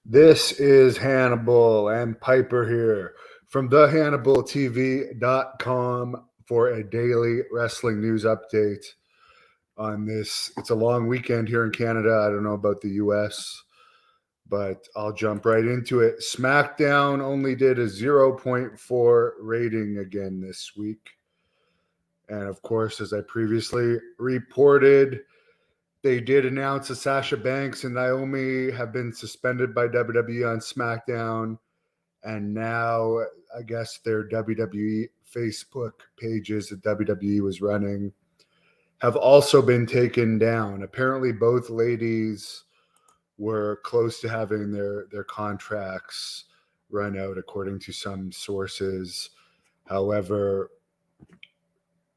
This is Hannibal and Piper here from thehannibaltv.com for a daily wrestling news update on this. It's a long weekend here in Canada. I don't know about the US, but I'll jump right into it. Smackdown only did a 0.4 rating again this week. And of course, as I previously reported, they did announce that Sasha Banks and Naomi have been suspended by WWE on SmackDown. And now I guess their WWE Facebook pages that WWE was running have also been taken down. Apparently, both ladies were close to having their contracts run out, according to some sources. However,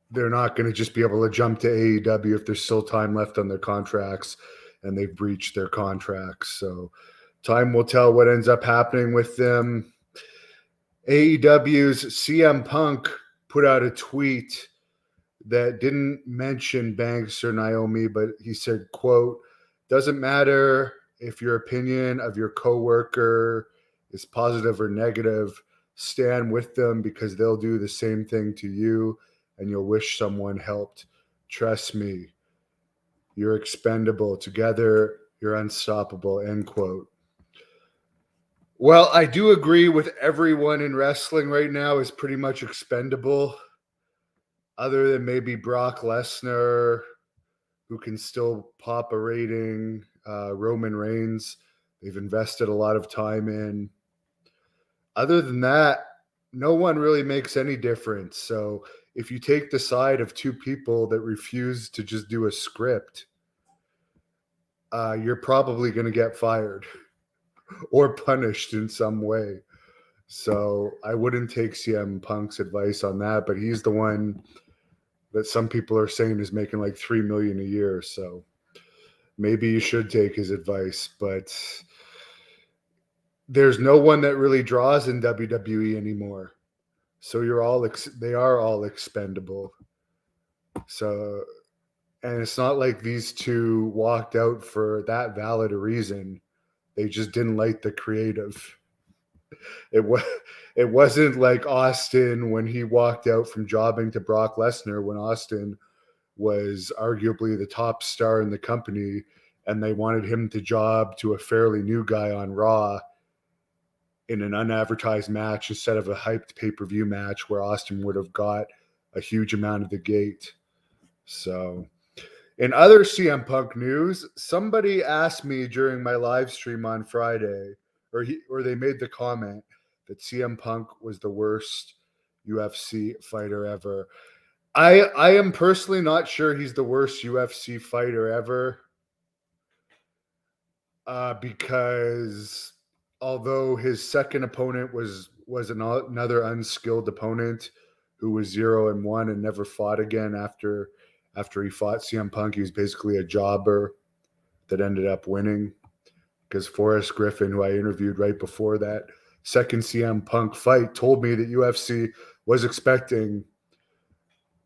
they're not going to just be able to jump to AEW if there's still time left on their contracts and they've breached their contracts. So time will tell what ends up happening with them. AEW's CM Punk put out a tweet that didn't mention Banks or Naomi, but he said, quote, "Doesn't matter if your opinion of your coworker is positive or negative, stand with them because they'll do the same thing to you and you'll wish someone helped. Trust me, you're expendable. Together, you're unstoppable," end quote. Well, I do agree with everyone in wrestling right now is pretty much expendable, other than maybe Brock Lesnar, who can still pop a rating, Roman Reigns, they've invested a lot of time in. Other than that, no one really makes any difference. So if you take the side of two people that refuse to just do a script, you're probably going to get fired or punished in some way. So I wouldn't take CM Punk's advice on that, but he's the one that some people are saying is making like $3 million a year. So maybe you should take his advice, but there's no one that really draws in WWE anymore. So they are all expendable. So, and it's not like these two walked out for that valid a reason. They just didn't like the creative. It wasn't like Austin when he walked out from jobbing to Brock Lesnar when Austin was arguably the top star in the company and they wanted him to job to a fairly new guy on Raw in an unadvertised match instead of a hyped pay-per-view match where Austin would have got a huge amount of the gate. So in other CM Punk news, somebody asked me during my live stream on Friday, or they made the comment that CM Punk was the worst UFC fighter ever. I am personally not sure he's the worst UFC fighter ever, because although his second opponent was another unskilled opponent who was 0-1 and never fought again after he fought CM Punk, he was basically a jobber that ended up winning, because Forrest Griffin, who I interviewed right before that second CM Punk fight, told me that UFC was expecting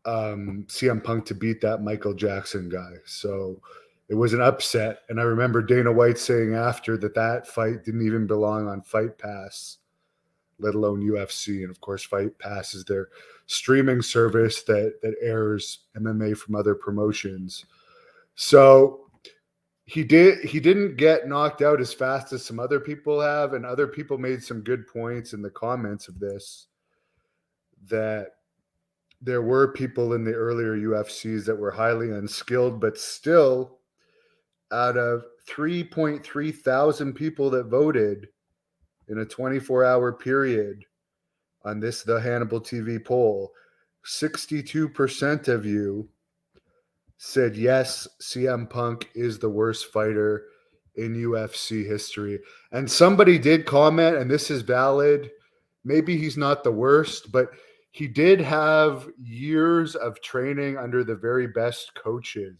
CM Punk to beat that Michael Jackson guy. So it was an upset. And I remember Dana White saying after that fight didn't even belong on Fight Pass, let alone UFC. And of course, Fight Pass is their streaming service that airs MMA from other promotions. So he didn't get knocked out as fast as some other people have, and other people made some good points in the comments of this, that there were people in the earlier UFCs that were highly unskilled, but still, out of 3.3 thousand people that voted in a 24-hour period on this The Hannibal TV poll, 62% of you said yes, CM Punk is the worst fighter in UFC history. And somebody did comment, and this is valid, maybe he's not the worst, but he did have years of training under the very best coaches.